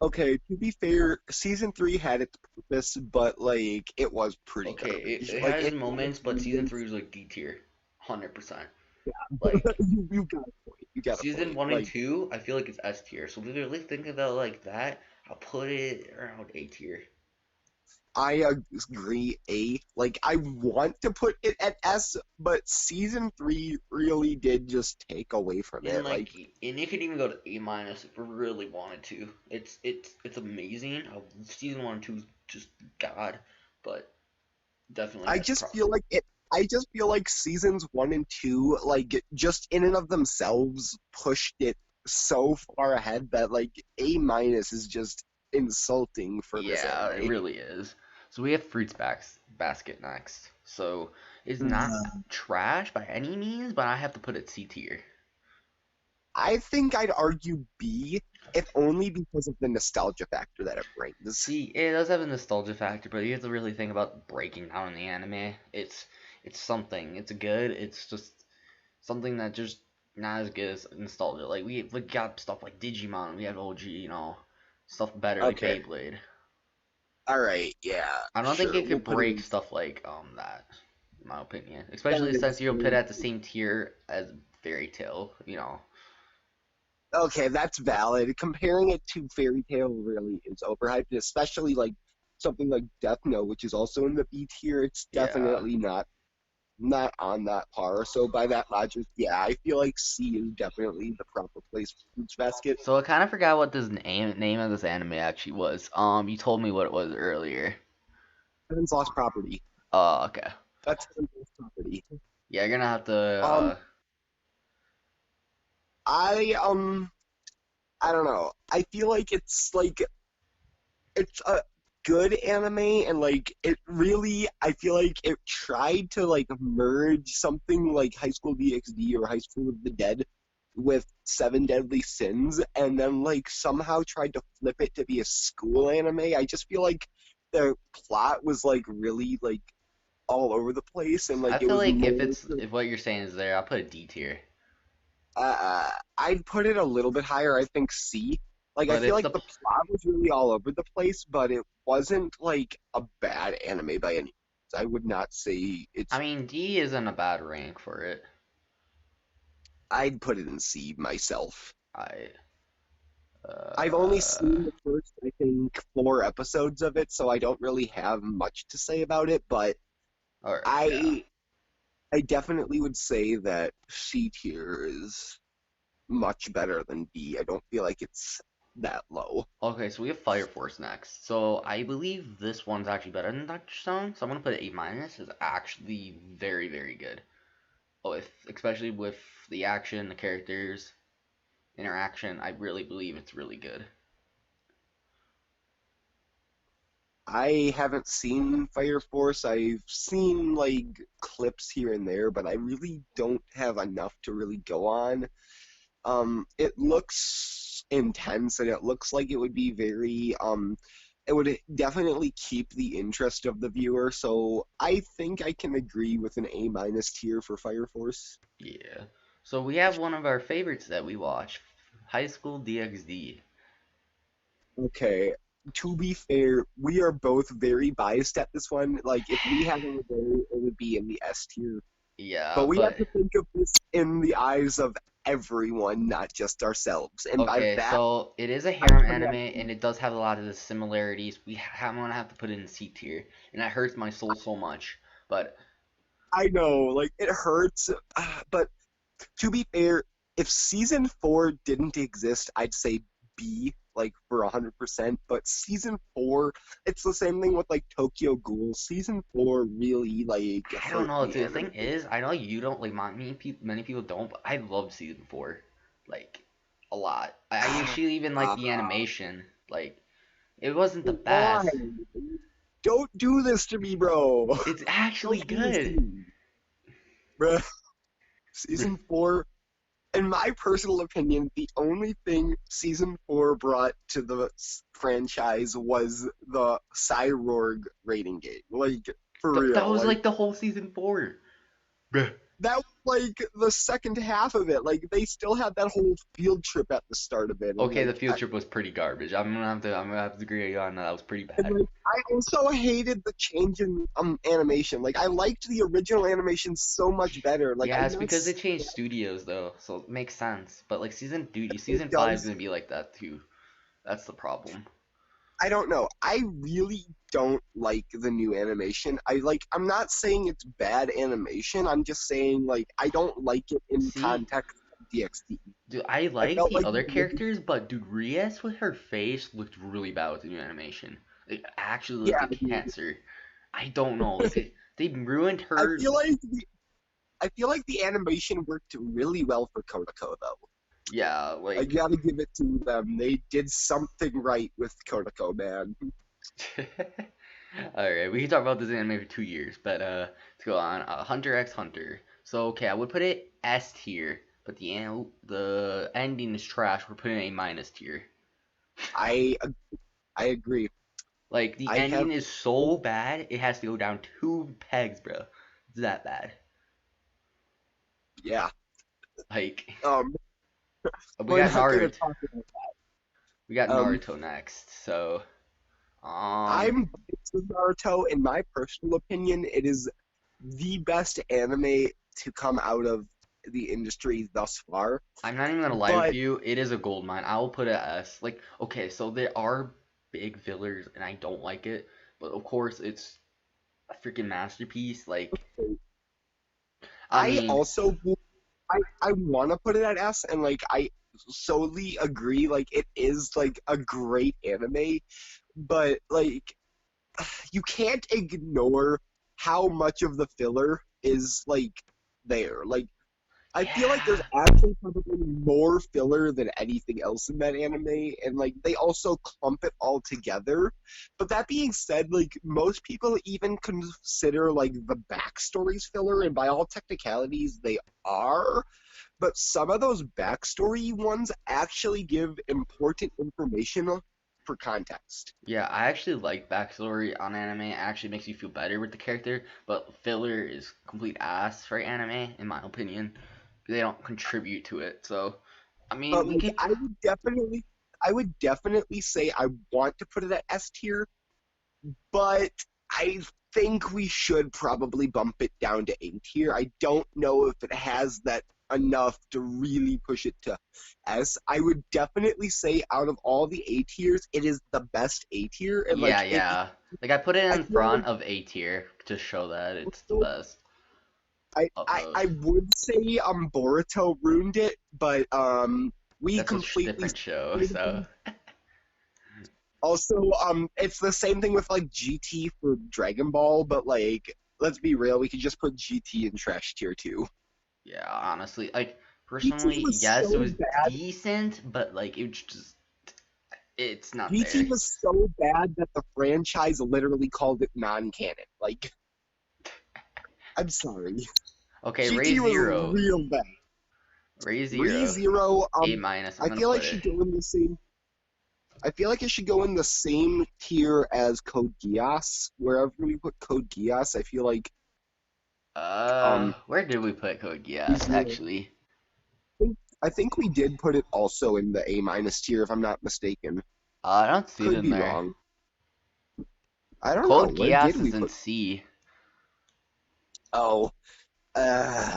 Okay, to be fair, season 3 had its purpose, but like it was pretty okay, garbage. it Like has it had moments, its but season moments. three was like D tier, 100%. Yeah, Like you got a point. You got a season point. one and Like two, I feel like it's S tier. So if we really think about it like that, I'll put it around A tier. I agree, A. Like I want to put it at S, but season 3 really did just take away from And it. like, Like and it could even go to A minus if we really wanted to. It's amazing. Season one and two is just god, but definitely I has just pro. feel like it. I just feel like seasons 1 and 2, like just in and of themselves, pushed it so far ahead that like A minus is just insulting for this Yeah, it anime. really is. So we have Basket next. So it's not Mm. trash by any means, but I have to put it C tier. I think I'd argue B, if only because of the nostalgia factor that it brings. See, it does have a nostalgia factor, but you have to really think about breaking down the anime. It's something. It's good. It's just something that just not as good as nostalgia. Like we got stuff like Digimon. We have OG. Stuff better like Okay, Beyblade. all right, yeah, I don't think sure, it we'll could put it break in. stuff like that. In my opinion, That especially since is you don't put it very at the same tier as Fairy Tail. okay. That's valid. Comparing it to Fairy Tail really is overhyped, especially like something like Death Note, which is also in the B tier. It's Yeah. definitely not on that par. So by that logic, yeah, I feel like C is definitely the proper place for Fruits Basket. So I kind of forgot what this name of this anime actually was. You told me what it was earlier. Heaven's Lost Property. Oh, okay. That's Heaven's Lost Property. Yeah, you're gonna have to. Um, I I don't know. I feel like it's a good anime and like it really I feel like it tried to like merge something like High School DxD or High School of the Dead with Seven Deadly Sins and then like somehow tried to flip it to be a school anime. I just feel like the plot was like really like all over the place and I like it feel was like more if what you're saying is there, I'll put a D tier. I'd put it a little bit higher. I think C. Like I But feel if like the the plot was really all over the place, but it wasn't like a bad anime by any means. I would not say I it's. mean D isn't a bad rank for it. I'd put it in C myself. I I've only uh seen the first, I think, 4 episodes of it, so I don't really have much to say about it. But all right, yeah. I, I definitely would say that C tier is much better than B. I don't feel like it's that low. Okay, so we have Fire Force next. So I believe this one's actually better than Touchstone. So I'm gonna put it A minus. Is actually very very good. Oh, especially with the action, the characters, interaction, I really believe it's really good. I haven't seen Fire Force. I've seen like clips here and there, but I really don't have enough to really go on. It looks intense and it looks like it would be very it would definitely keep the interest of the viewer. So I think I can agree with an A minus tier for Fire Force. Yeah. So we have one of our favorites that we watch, High School DxD. Okay. To be fair, we are both very biased at this one. Like, if we had a vote, it would be in the S tier. Yeah, But we have but to think of this in the eyes of everyone, not just ourselves. And by okay, that, so it is a I harem put it anime at and it does have a lot of the similarities. I'm gonna have to put it in C tier, and that hurts my soul so much. But I know, like, it hurts. But to be fair, if season 4 didn't exist, I'd say B, like, for 100%. But season 4, it's the same thing with, like, Tokyo Ghoul. Season 4 really, like, I don't hurt know. the The anime. thing is, I know you don't like many people don't, but I love season four, like a lot. I actually even like the animation. Like it wasn't the Why? best. Don't do this to me, bro. It's actually Don't do this to good. me, bro. Season 4, in my personal opinion, the only thing season 4 brought to the franchise was the Cyborg rating game. Like, for That real. was Like, like the whole season four. Bruh. that was like the second half of it. Like, they still had that whole field trip at the start of it. And, Okay, the like, field trip was pretty garbage. I'm gonna have to agree on that. That was pretty and bad. like I also hated the change in animation. Like, I liked the original animation so much better. Like, Yeah, I'm it's not because they saying changed studios though, so it makes sense. But like it season five is does. gonna be like that too. That's the problem. I don't know. I really don't like the new animation. I'm not saying it's bad animation. I'm just saying like I don't like it in See, context of DxD. dude, I I like felt the like other characters, but dude, Rias with her face looked really bad with the new animation. It actually looked yeah, like dude. cancer. I don't know, like they ruined I her. feel like I feel like the animation worked really well for Kodako though. Yeah, I like. gotta give it to them. They did something right with Kodako, man. All right, we can talk about this anime for 2 years, but let's go on. Hunter x Hunter. So okay, I would put it S tier, but the ending is trash. We're putting it A minus tier. I I agree. Like the I have ending is so bad, it has to go down 2 pegs, bro. It's that bad. yeah. Like Um, we we're got not gonna Naruto. talk about We got um Naruto next. So I'm biased with Naruto. In my personal opinion, it is the best anime to come out of the industry thus far. I'm not even gonna lie with But you. It is a gold mine. I will put it as like okay. So there are big fillers, and I don't like it. But of course, it's a freaking masterpiece. Like I I mean, also I want to put it at S, and like I solely agree. Like, it is like a great anime, but like you can't ignore how much of the filler is like there. Like, I feel like there's yeah, actually probably more filler than anything else in that anime, and like they also clump it all together. But that being said, like most people even consider like the backstories filler, and by all technicalities, they are. But some of those backstory ones actually give important information for context. yeah. I actually like backstory on anime. It actually makes you feel better with the character. But filler is complete ass for anime, in my opinion. They don't contribute to it. So I mean, But we like could. I would definitely say I want to put it at S tier, but I think we should probably bump it down to A tier. I don't know if it has that enough to really push it to S. I would definitely say out of all the A tiers, it is the best A tier, and Yeah, like it. yeah. Like I put it I in feel front of A tier to show that it's the like best of I those. would say Boruto ruined it, but we That's a completely. different show. So Also, it's the same thing with like GT for Dragon Ball, but like, let's be real, we could just put GT in trash tier too. yeah, honestly, like GT personally, was yes, it so was bad. decent, but like it was just It's not GT there. was so bad that the franchise literally called it non-canon. Like, I'm sorry. Okay, Ray GT was Zero. real bad. Ray Zero. ReZero, A minus. I'm I gonna feel like put it. should go in the same. I feel like it should go in the same tier as Code Geass. Wherever we put Code Geass, I feel like Where did we put Code Geass, ReZero. actually? I think we did put it also in the A minus tier, if I'm not mistaken. I don't see it Could in be there. wrong. I don't know. Code Where did Geass is we in put? C. Oh,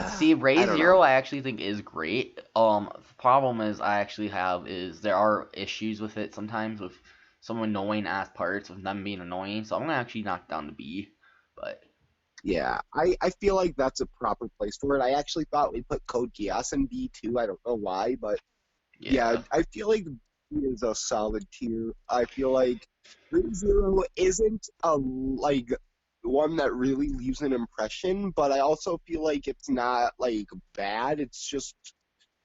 See, Ray I don't know. Zero I actually think is great. The problem is I actually have is there are issues with it sometimes with some annoying ass parts of them being annoying. So I'm gonna actually knock down the B. But Yeah, I feel like that's a proper place for it. I actually thought we put Code Geass in B2. I don't know why, but yeah, yeah, I feel like B is a solid tier. I feel like ReZero isn't a like one that really leaves an impression, but I also feel like it's not like bad. It's just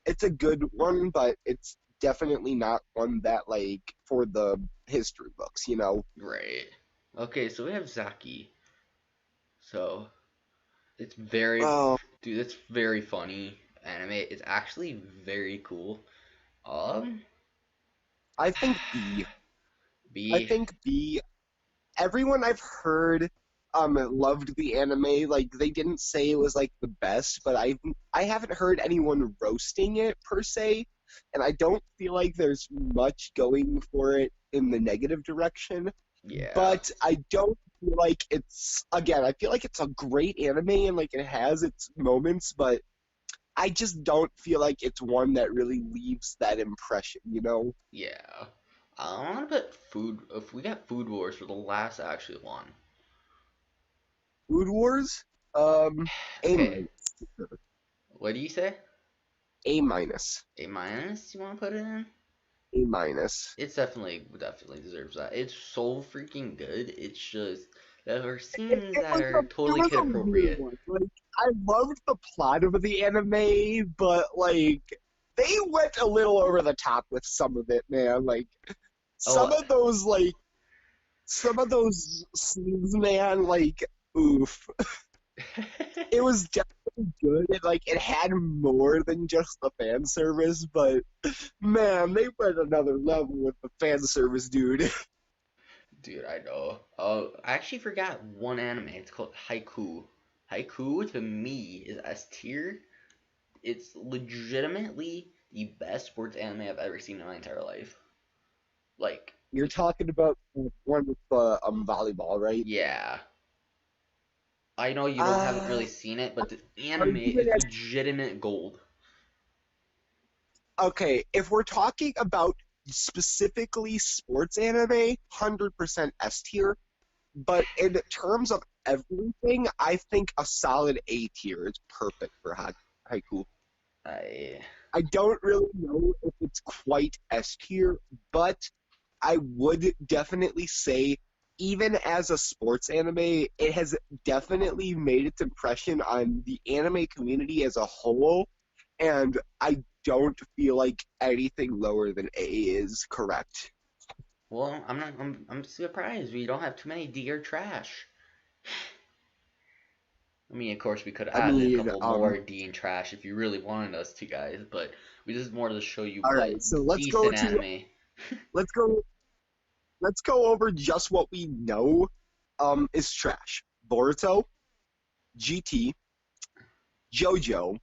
it's a good one, but it's definitely not one that like for the history books, you know. right. Okay, so we have Zaki. So it's very, Oh, dude, it's very funny anime. It's actually very cool. Um, I think B. I B, think B. Everyone I've heard loved the anime. Like they didn't say it was like the best, but I haven't heard anyone roasting it per se, and I don't feel like there's much going for it in the negative direction. yeah, But I don't feel like it's again, I feel like it's a great anime and like it has its moments, but I just don't feel like it's one that really leaves that impression, you know? yeah. I want to put food. If we got Food Wars for the last actually one. Food Wars, A Okay, minus, what do you say? A minus, A minus? You want to put it in? A minus. It's definitely deserves that. It's so freaking good. It's just there are It, scenes it that was are it totally was kid a weird appropriate. one. Like I loved the plot of the anime, but like they went a little over the top with some of it, man. Like some Oh, of those like some of those scenes, man, like oof. It was definitely good. It had more than just the fan service, but man, they went another level with the fan service, dude. dude, I know. Oh, I actually forgot one anime. It's called Haiku. Haiku to me is S tier. It's legitimately the best sports anime I've ever seen in my entire life. Like, You're talking about the one with the volleyball, right? yeah. I know you don't haven't Uh, really seen it, but the are anime you is gonna legitimate gold. okay, if we're talking about specifically sports anime, 100% S tier. But in terms of everything, I think a solid A tier is perfect for Haiku. I I don't really know if it's quite S tier, but I would definitely say, even as a sports anime, it has definitely made its impression on the anime community as a whole, and I don't feel like anything lower than A is correct. well, I'm not. I'm surprised we don't have too many D or trash. I mean, of course, we could I have added a mean, couple more D and trash if you really wanted us to, guys. But we just more to show you all what right, so let's go decent to anime. let's go let's go over just what we know is trash. Boruto, GT, JoJo.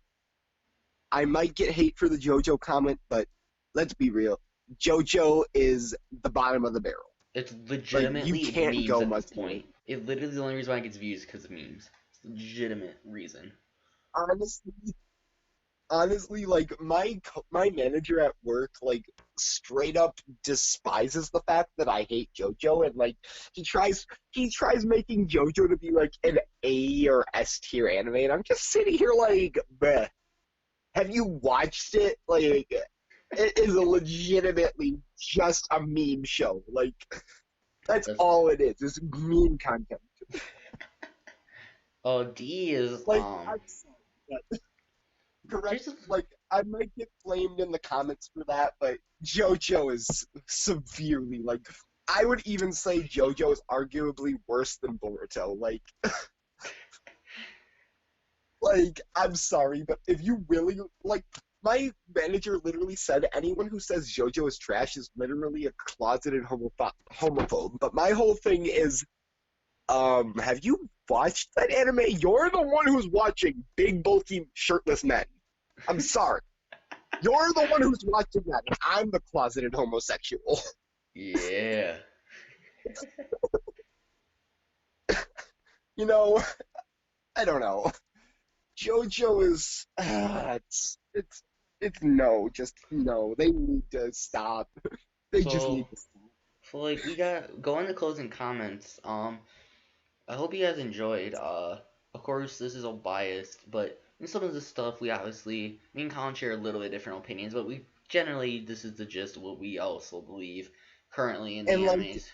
I might get hate for the JoJo comment, but let's be real. JoJo is the bottom of the barrel. It's Like you legitimately can't memes go at this much lower. point. It literally the only reason why it gets views is because of memes. It's a legitimate reason. Honestly, honestly, like my manager at work, like straight up despises the fact that I hate JoJo, and like he tries making JoJo to be like an A or S tier anime, and I'm just sitting here like, bruh, have you watched it? Like, it is a legitimately just a meme show. Like, that's That's all it is. It's meme content. oh D is Like, I'm sorry, but correct. just Like, I might get flamed in the comments for that, but JoJo is severely like I would even say JoJo is arguably worse than Boruto. Like I'm sorry, but if you really like, my manager literally said anyone who says JoJo is trash is literally a closeted homophobe. But my whole thing is, have you watched that anime? You're the one who's watching big, bulky, shirtless men. I'm sorry. You're the one who's watching that, and I'm the closeted homosexual. Yeah. You know, I don't know. JoJo is, it's no, just no. They need to stop. They just So, need to stop. so like we got go into closing comments. I hope you guys enjoyed. Of course, this is all biased, but in some of the stuff, we obviously, me and Colin share a little bit different opinions, but we generally, this is the gist of what we also believe currently in the And like, animes.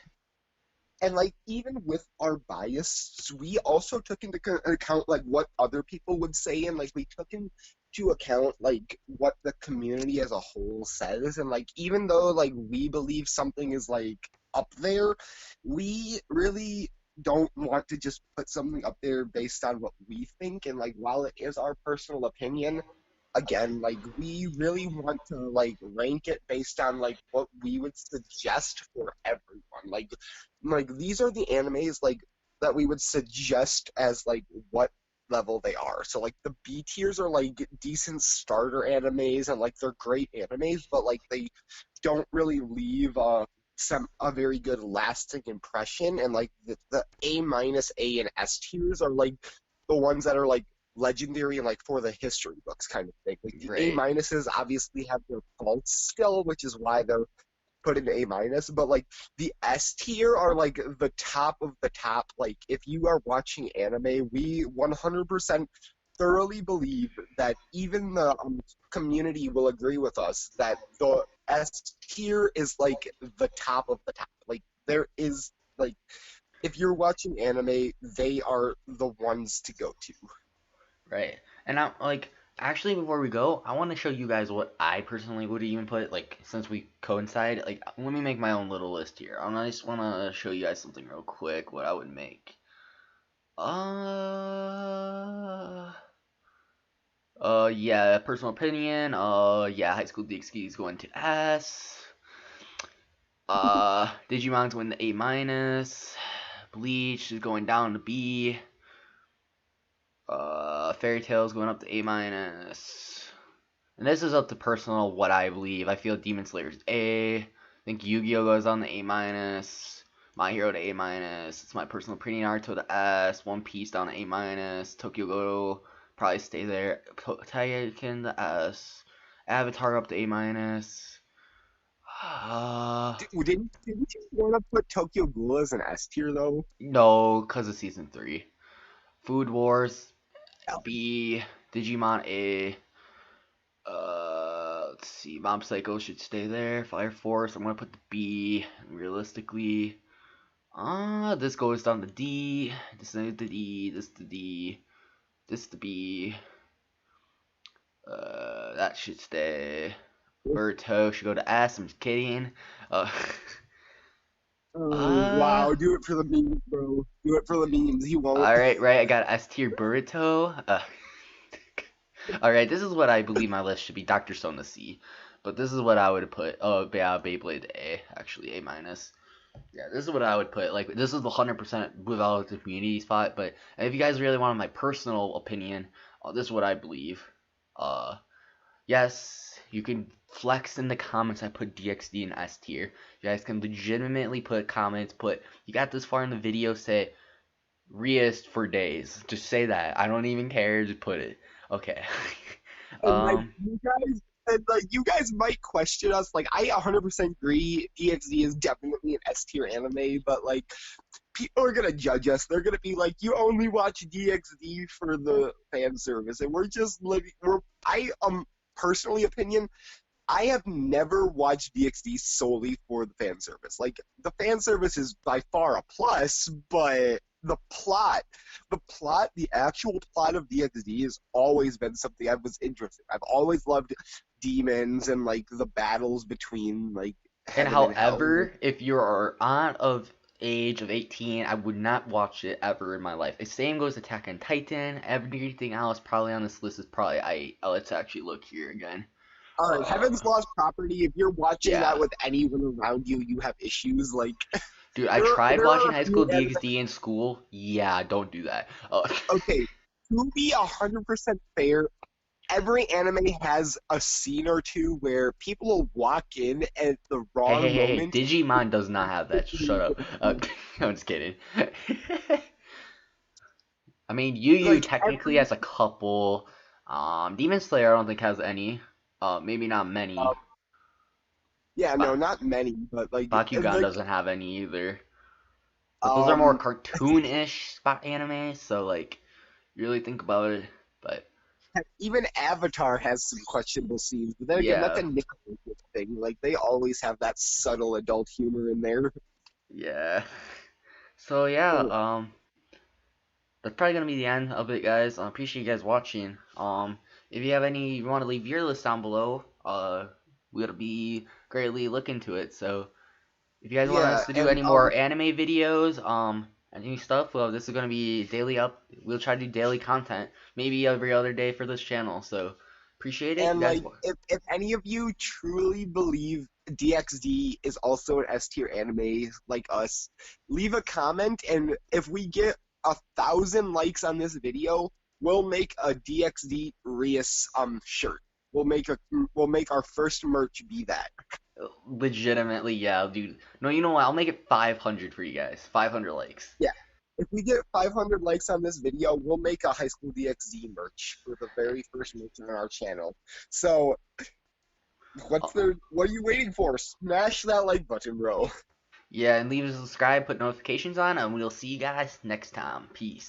even with our bias, we also took into account like what other people would say, and like we took into account like what the community as a whole says, and like even though like we believe something is like up there, we really don't want to just put something up there based on what we think, and like while it is our personal opinion, again, like we really want to like rank it based on like what we would suggest for everyone. Like these are the animes like that we would suggest as like what level they are. So like the B tiers are like decent starter animes and like they're great animes, but like they don't really leave a very good lasting impression. And like the A minus, A and S tiers are like the ones that are like legendary and like for the history books kind of thing. Like the A Right, minuses obviously have their faults still, which is why they're put into A minus. But like the S tier are like the top of the top. Like if you are watching anime, we 100% thoroughly believe that even the community will agree with us that the S tier is like the top of the top. Like there is like if you're watching anime, they are the ones to go to. right. And I like actually before we go, I want to show you guys what I personally would even put. Like since we coincide, like let me make my own little list here. I just want to show you guys something real quick. What I would make. Uh, yeah, personal opinion. Yeah, High School DxD is going to S. Digimon's going to A minus. Bleach is going down to B. Fairy Tail's going up to A minus. And this is up to personal what I believe. I feel Demon Slayer's A. I think Yu-Gi-Oh goes on the A minus. My Hero to A minus. It's my personal opinion. Naruto to S. One Piece down to A minus. Tokyo Ghoul probably stay there. Titan to S. Avatar up to A minus. Didn't you want to put Tokyo Ghoul as an S tier though? No, because of season 3. Food Wars Oh, B. Digimon A. Let's see. Mob Psycho should stay there. Fire Force, I'm gonna put the B. Realistically, this goes down to D. This is the D. This the D. This the B. That should stay. Boruto should go to S. I'm just kidding. Uh, oh uh. wow, do it for the memes, bro. Do it for the memes. He won't. All right, right. I got S tier Boruto. All right. This is what I believe my list should be. Doctor Stone to C. But this is what I would put. Oh, yeah, Beyblade A. Actually, A minus. Yeah, this is what I would put. Like, this is the 100% without the community spot. But if you guys really want my personal opinion, this is what I believe. Uh, yes, you can flex in the comments. I put DxD in S tier. You guys can legitimately put comments. Put you got this far in the video. Say Riest for days. Just say that. I don't even care. Just put it. Okay. And like um. you guys might question us. Like I 100% agree. DxD is definitely an S tier anime, but like people are gonna judge us. They're gonna be like, you only watch DxD for the fan service, and we're just living. We're I personally opinion. I have never watched DxD solely for the fan service. Like the fan service is by far a plus, but the actual plot of DxD has always been something I was interested in. I've always loved demons and like the battles between like And heaven and hell. however, if you are on of age of 18, I would not watch it ever in my life. The same goes Attack on Titan. Everything else probably on this list is probably I. Let's actually look here again. All right, Heaven's Uh, Lost Property. If you're watching that yeah, with anyone around you, you have issues. Like dude, I tried there are watching a High few School DxD in school. Yeah, don't do that. okay, to be 100% fair, every anime has a scene or two where people will walk in at the Hey, hey, wrong hey, hey! moment. Digimon does not have that. Shut up. I'm just kidding. I mean, Yu Yu Like technically every has a couple. Demon Slayer I don't think has any. Maybe not many. yeah, no, Ba not many, but Bakugan like doesn't have any either. But those are more um cartoon-ish spot anime, so like, you really think about it. But even Avatar has some questionable scenes. But then again, that's yeah, a Nickelodeon thing. Like they always have that subtle adult humor in there. yeah. So yeah, So, that's probably gonna be the end of it, guys. I appreciate you guys watching. If you have any, you want to leave your list down below, we'll be greatly looking to it. So if you guys want yeah, us to do and any more anime videos, any stuff, well, this is gonna be daily up. We'll try to do daily content, maybe every other day for this channel. So appreciate it, you And guys. like, if any of you truly believe DxD is also an S tier anime like us, leave a comment, and if we get 1,000 likes on this video, we'll make a DxD Rius shirt. We'll make our first merch be that. Legitimately, yeah, dude. No, you know what? I'll make it 500 for you guys. 500 likes. Yeah. If we get 500 likes on this video, we'll make a High School DxD merch for the very first merch on our channel. So, Uh, what are you waiting for? Smash that like button, bro. yeah, and leave a subscribe, put notifications on, and we'll see you guys next time. Peace.